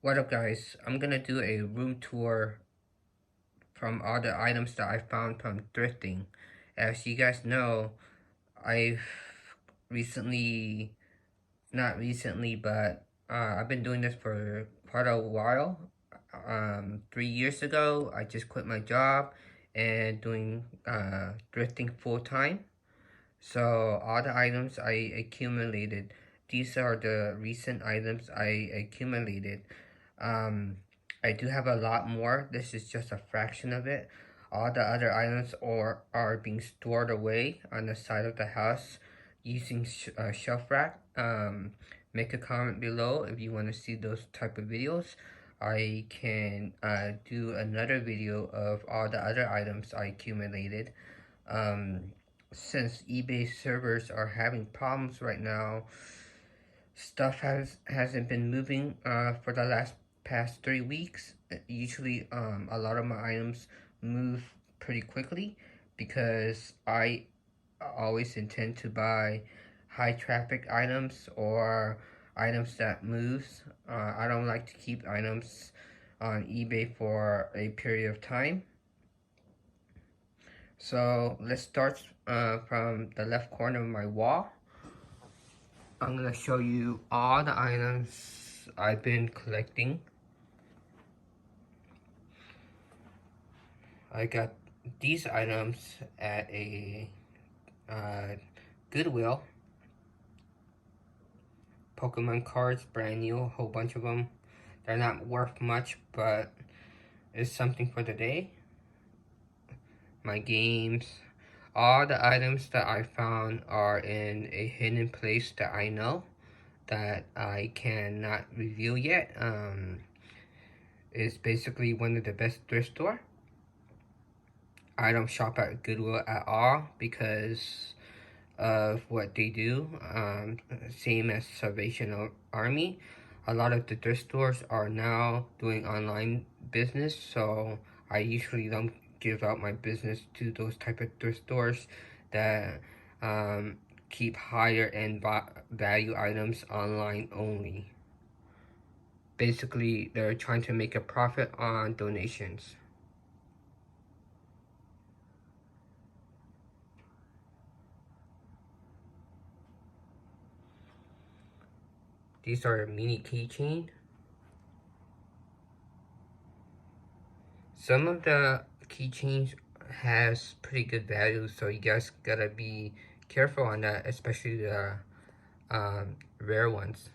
What up, guys? I'm gonna do a room tour from all the items that I found from thrifting. As you guys know, I've recently, not recently, but I've been doing this for quite a while. 3 years ago, I just quit my job and doing thrifting full time. So all the items I accumulated, these are the recent items I accumulated. Um, I do have a lot more. This is just a fraction of it. All the other items are being stored away on the side of the house using shelf rack. Make a comment below if you want to see those type of videos. I can do another video of all the other items I accumulated. Um, since eBay servers are having problems right now, stuff hasn't been moving for the past 3 weeks. Usually, a lot of my items move pretty quickly because I always intend to buy high traffic items or items that moves. I don't like to keep items on eBay for a period of time. So let's start from the left corner of my wall. I'm gonna show you all the items I've been collecting. I got these items at a Goodwill. Pokemon cards, brand new, a whole bunch of them. They're not worth much, but it's something for the day. My games. All the items that I found are in a hidden place that I know that I cannot reveal yet. It's basically one of the best thrift store. I don't shop at Goodwill at all because of what they do. Same as Salvation Army. A lot of the thrift stores are now doing online business, so I usually don't give out my business to those type of thrift stores that keep higher end value items online only. Basically, they're trying to make a profit on donations. These are mini keychain. Some of the keychains has pretty good value, so you guys gotta be careful on that, especially the rare ones.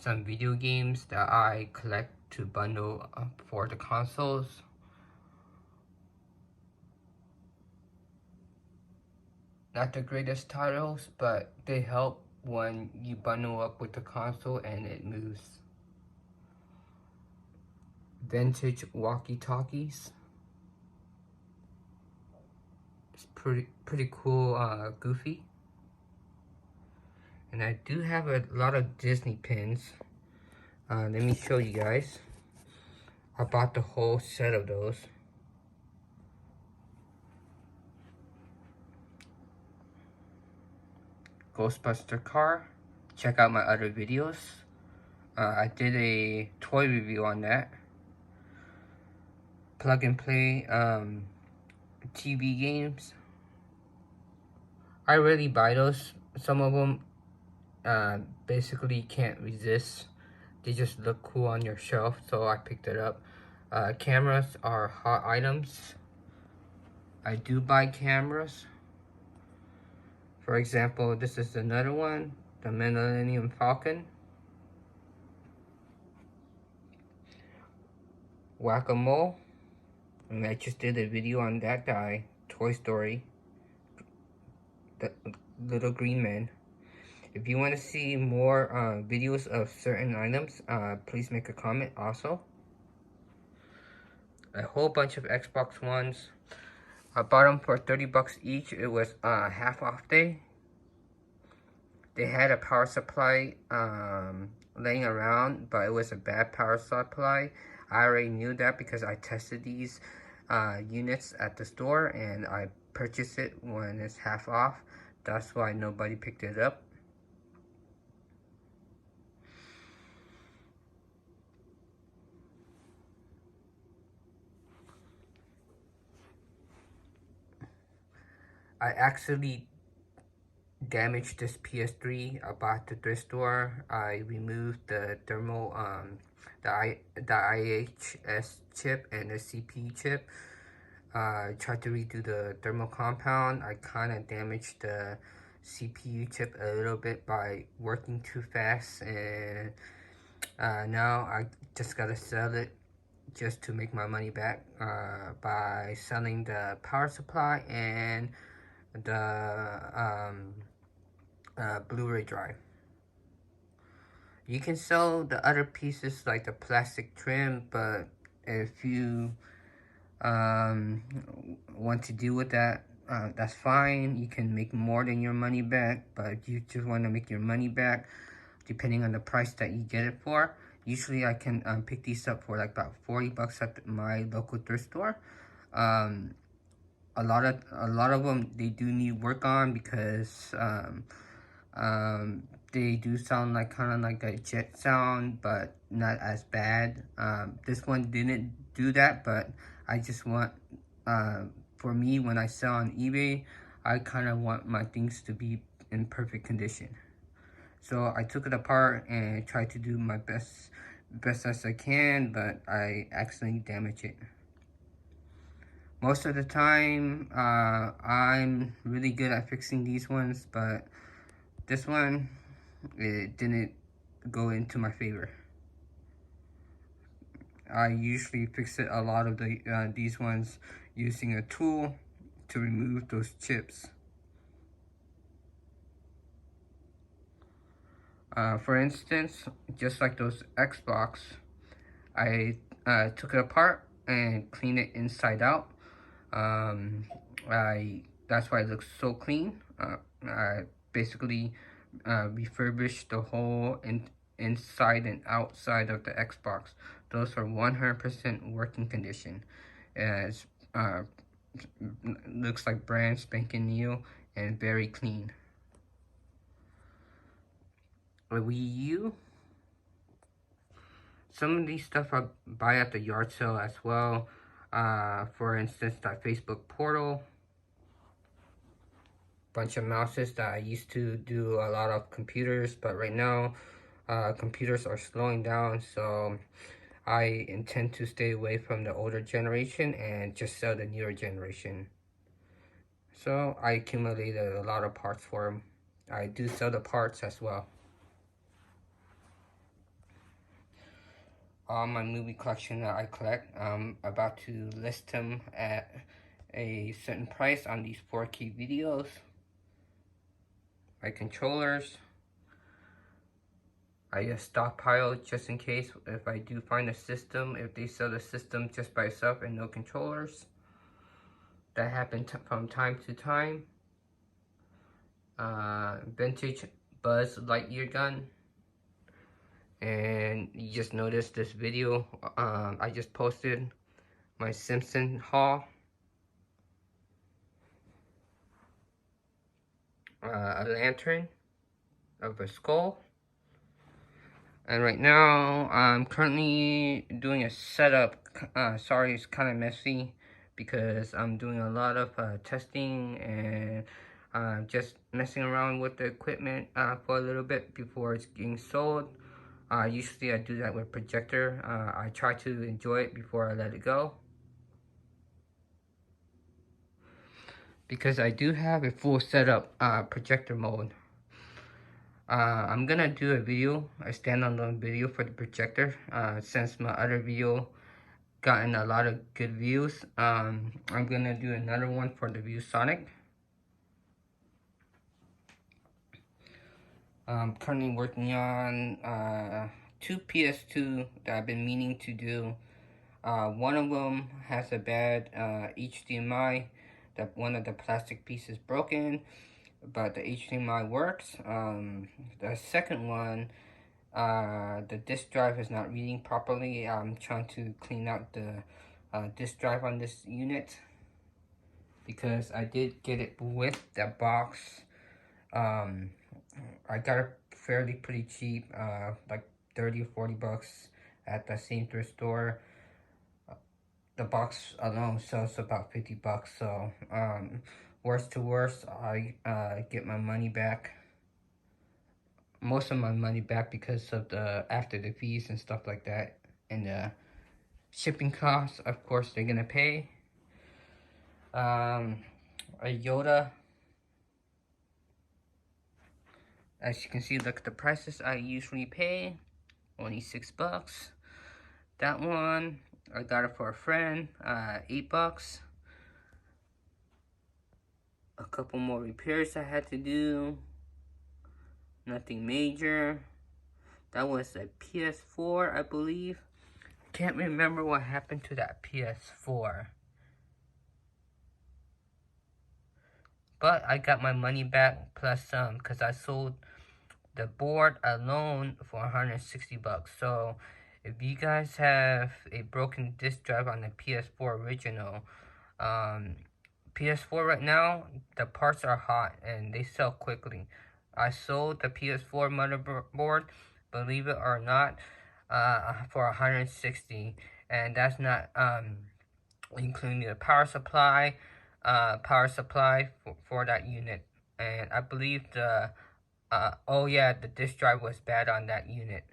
Some video games that I collect to bundle for the consoles. Not the greatest titles, but they help when you bundle up with the console and it moves. Vintage walkie-talkies. It's pretty cool, goofy. And I do have a lot of Disney pins. Let me show you guys. I bought the whole set of those. Ghostbuster car. Check out my other videos. I did a toy review on that. Plug and play TV games. I really buy those. Some of them basically can't resist. They just look cool on your shelf, so I picked it up. Cameras are hot items. I do buy cameras. For example, this is another one, the Millennium Falcon. Whack-a-mole. And I just did a video on that guy, Toy Story. The little green man. If you want to see more videos of certain items, please make a comment also. A whole bunch of Xbox Ones. I bought them for 30 bucks each. It was half off day. They had a power supply laying around, but it was a bad power supply. I already knew that because I tested these units at the store and I purchased it when it's half off. That's why nobody picked it up. I actually damaged this PS3. I bought the thrift store. I removed the thermal, the IHS chip and the CPU chip. I tried to redo the thermal compound. I kind of damaged the CPU chip a little bit by working too fast, and now I just gotta sell it just to make my money back by selling the power supply and the Blu-ray drive. You can sell the other pieces like the plastic trim, but if you want to deal with that, that's fine. You can make more than your money back, but if you just want to make your money back, depending on the price that you get it for, usually I can pick these up for like about 40 bucks at my local thrift store. Um, a lot of them they do need work on because they do sound like kind of like a jet sound, but not as bad. This one didn't do that, but I just want, for me, when I sell on eBay, I kind of want my things to be in perfect condition. So I took it apart and tried to do my best as I can, but I accidentally damaged it. Most of the time, I'm really good at fixing these ones, but this one, it didn't go into my favor. I usually fix it a lot of these ones using a tool to remove those chips. For instance, just like those Xbox, I took it apart and cleaned it inside out. Um, that's why it looks so clean. I basically refurbished the whole inside and outside of the Xbox. Those are 100% working condition. It looks like brand spanking new and very clean. A Wii U. Some of these stuff I buy at the yard sale as well. For instance, that Facebook portal. Bunch of mouses that I used to do a lot of computers, but right now computers are slowing down, so I intend to stay away from the older generation and just sell the newer generation. So I accumulated a lot of parts for them. I do sell the parts as well. All my movie collection that I collect, I'm about to list them at a certain price on these 4K videos. My controllers, I just stockpile just in case if I do find a system, if they sell the system just by itself and no controllers. That happened from time to time. Vintage Buzz Lightyear gun. And you just noticed this video I just posted, my Simpson haul. A lantern of a skull. And right now, I'm currently doing a setup. Sorry, it's kind of messy because I'm doing a lot of testing and just messing around with the equipment for a little bit before it's getting sold. Usually I do that with projector. I try to enjoy it before I let it go. Because I do have a full setup projector mode. I'm gonna do a video, a standalone video for the projector, since my other video gotten a lot of good views. I'm gonna do another one for the ViewSonic. I'm currently working on two PS2 that I've been meaning to do. One of them has a bad HDMI, that one of the plastic pieces broken, but the HDMI works. The second one, the disk drive is not reading properly. I'm trying to clean out the disk drive on this unit because I did get it with the box. I got it fairly pretty cheap, like 30 or 40 bucks at the same thrift store. The box alone sells about 50 bucks, so worst to worst, I get my money back. Most of my money back because of the after the fees and stuff like that, and the shipping costs. Of course, they're gonna pay. A Yoda. As you can see, look at the prices I usually pay. Only $6. That one, I got it for a friend. $8. A couple more repairs I had to do. Nothing major. That was a PS4, I believe. Can't remember what happened to that PS4. But I got my money back plus some because I sold the board alone for $160. So if you guys have a broken disk drive on the PS4 original, PS4 right now, the parts are hot and they sell quickly. I sold the PS4 motherboard, believe it or not, for $160, and that's not including the power supply, for that unit. And I believe the oh yeah, the disk drive was bad on that unit.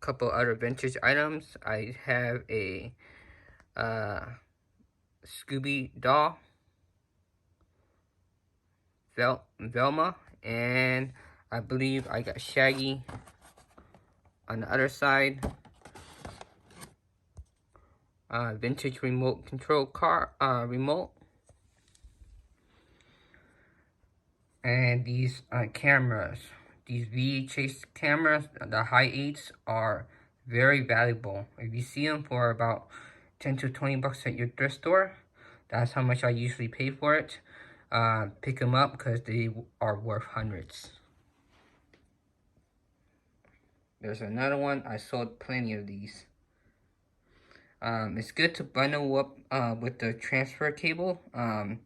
Couple other vintage items. I have a Scooby doll, Velma, and I believe I got Shaggy on the other side. Vintage remote control car remote, and these cameras. These VHS cameras, the high 8s, are very valuable. If you see them for about 10 to 20 bucks at your thrift store, that's how much I usually pay for it. Pick them up because they are worth hundreds. There's another one. I sold plenty of these. It's good to bundle up with the transfer cable.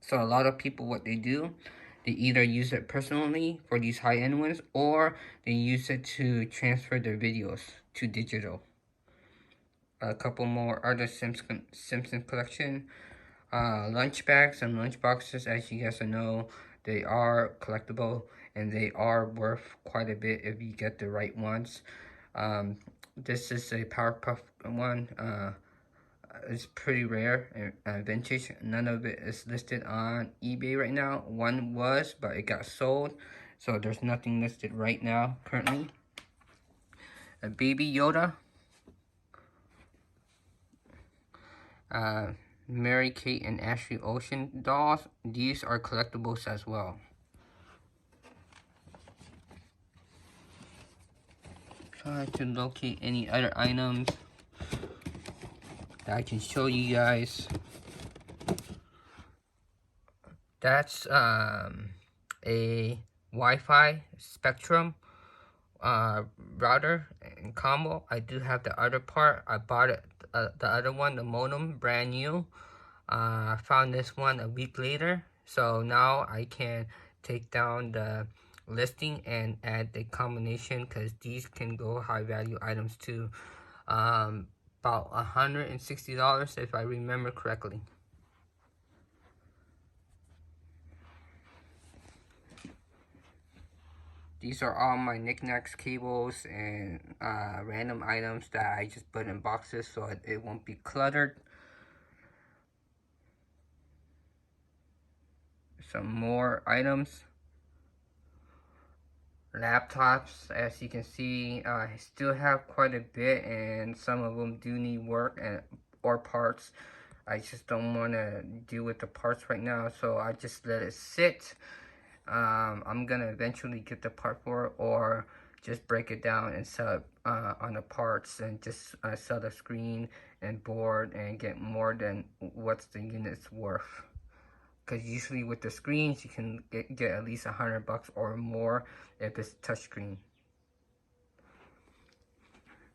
So a lot of people, what they do, they either use it personally for these high-end ones, or they use it to transfer their videos to digital. A couple more other Simpson collection. Lunch bags and lunch boxes, as you guys know, they are collectible and they are worth quite a bit if you get the right ones. This is a Powerpuff one. It's pretty rare and vintage. None of it is listed on eBay right now. One was, but it got sold, so there's nothing listed right now currently. A Baby Yoda. Mary Kate and Ashley Ocean dolls. These are collectibles as well. Try to locate any other items that I can show you guys. That's a Wi-Fi Spectrum router and combo. I do have the other part. I bought it, the other one, the modem, brand new. I found this one a week later, so now I can take down the listing and add the combination, because these can go high value items to about $160 if I remember correctly. These are all my knickknacks, cables, and random items that I just put in boxes so it won't be cluttered. Some more items. Laptops, as you can see, I still have quite a bit, and some of them do need work or parts. I just don't want to deal with the parts right now, so I just let it sit. I'm gonna eventually get the part for it, or just break it down and sell it on the parts, and just sell the screen and board and get more than what's the unit's worth. Because usually with the screens, you can get at least $100 or more if it's touchscreen.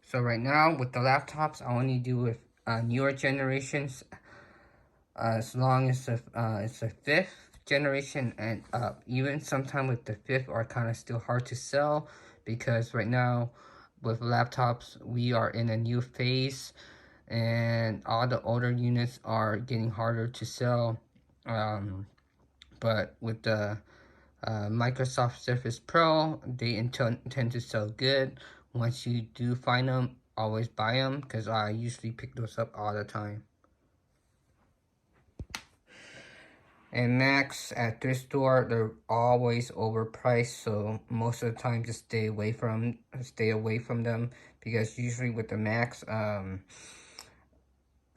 So right now with the laptops, I only do with newer generations, as long as it's the 5th generation and up. Even sometimes with the 5th are kind of still hard to sell, because right now with laptops, we are in a new phase, and all the older units are getting harder to sell. But with the Microsoft Surface Pro, they tend to sell good. Once you do find them, always buy them, because I usually pick those up all the time. And Macs at thrift store, they're always overpriced, so most of the time just stay away from them, because usually with the Macs, a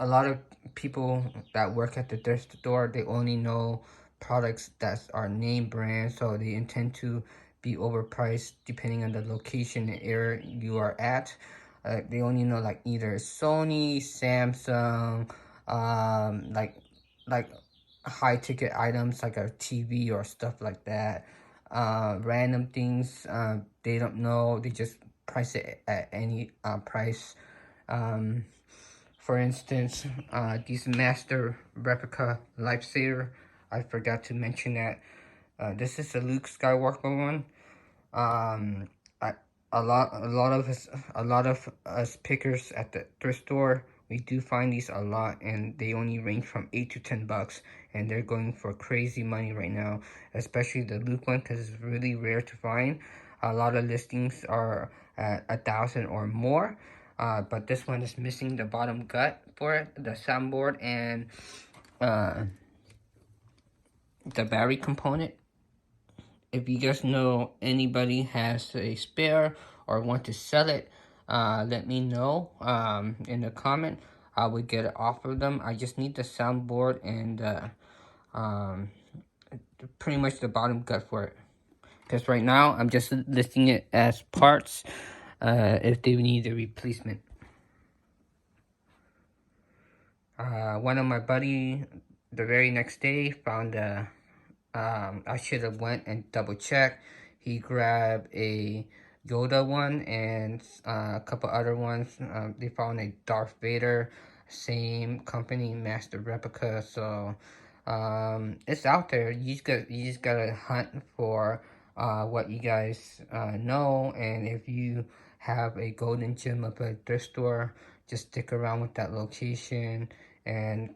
lot of people that work at the thrift store, they only know products that are name brand, so they intend to be overpriced depending on the location and area you are at. They only know like either Sony, Samsung, like high ticket items like a TV or stuff like that. Random things they don't know. They just price it at any price. Um, for instance, these Master Replica Lifesaver, I forgot to mention that. This is the Luke Skywalker one. Um, I, a lot of us pickers at the thrift store, we do find these a lot, and they only range from $8 to $10, and they're going for crazy money right now. Especially the Luke one, because it's really rare to find. A lot of listings are at 1,000 or more. But this one is missing the bottom gut for it, the soundboard, and uh, the battery component. If you guys know anybody has a spare or want to sell it, let me know in the comment. I would get it off of them. I just need the soundboard and um, pretty much the bottom gut for it. Because right now, I'm just listing it as parts if they need a replacement. One of my buddy, the very next day, found a I should have went and double checked. He grabbed a Yoda one and a couple other ones. They found a Darth Vader, same company, Master Replica. So it's out there. You just gotta hunt for what you guys know. And if you have a golden gem of a thrift store, just stick around with that location and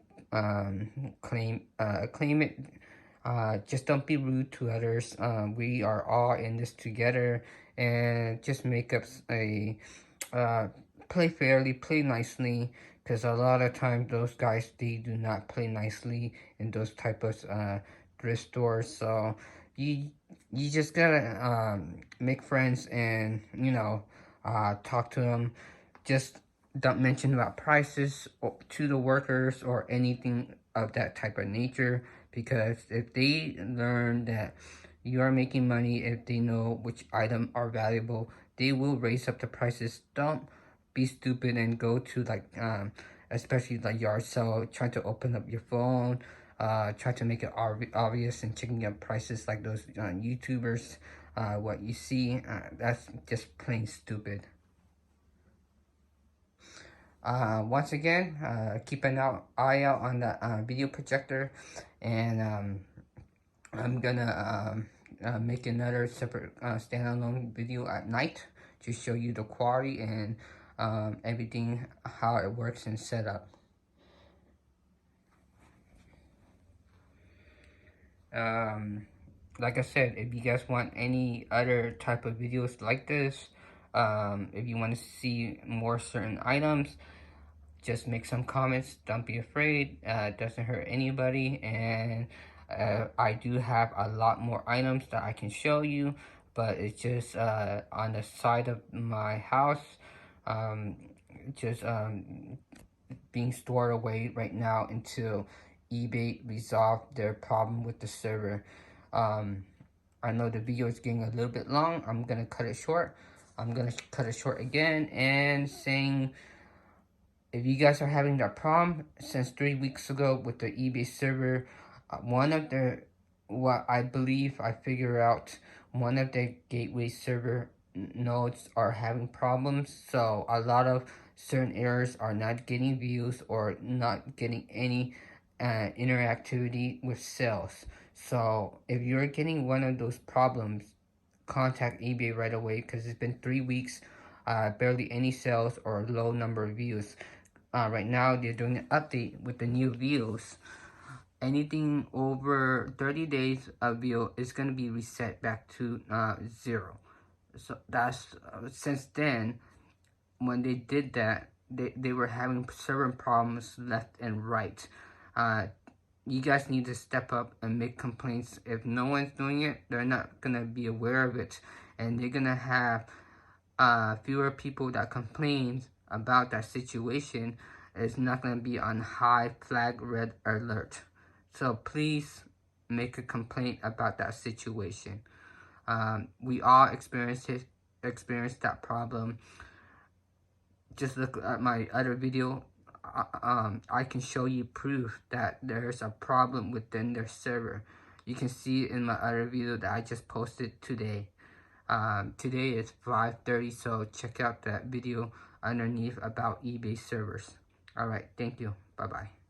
claim it. Just don't be rude to others. We are all in this together, and just make up uh, play fairly, play nicely, because a lot of times those guys, they do not play nicely in those type of thrift stores. So you you just gotta make friends and talk to them. Just don't mention about prices to the workers or anything of that type of nature, because if they learn that you are making money, if they know which item are valuable, they will raise up the prices. Don't be stupid and go to like especially like yard sale, try to open up your phone, try to make it obvious and checking up prices like those YouTubers. What you see, that's just plain stupid. Once again, keep an eye out on the video projector, and I'm gonna make another separate standalone video at night to show you the quality and everything, how it works and set up. Like I said, if you guys want any other type of videos like this, if you want to see more certain items, just make some comments. Don't be afraid. It doesn't hurt anybody. And I do have a lot more items that I can show you, but it's just on the side of my house, um, just being stored away right now until eBay resolve their problem with the server. I know the video is getting a little bit long. I'm gonna cut it short. I'm gonna cut it short again and saying, if you guys are having that problem since 3 weeks ago with the eBay server, one of the, what I believe I figure out, one of the gateway server nodes are having problems. So a lot of certain errors are not getting views or not getting any interactivity with sales. So if you're getting one of those problems, contact eBay right away, because it's been 3 weeks. barely any sales or low number of views. Right now they're doing an update with the new views. Anything over 30 days of view is going to be reset back to 0. So that's since then, when they did that, they were having server problems left and right. You guys need to step up and make complaints. If no one's doing it, they're not gonna be aware of it, and they're gonna have fewer people that complain about that situation. It's not gonna be on high flag red alert. So please make a complaint about that situation. We all experienced that problem. Just look at my other video. I can show you proof that there's a problem within their server. You can see it in my other video that I just posted today. Today is 5:30, so check out that video underneath about eBay servers. Alright, thank you. Bye-bye.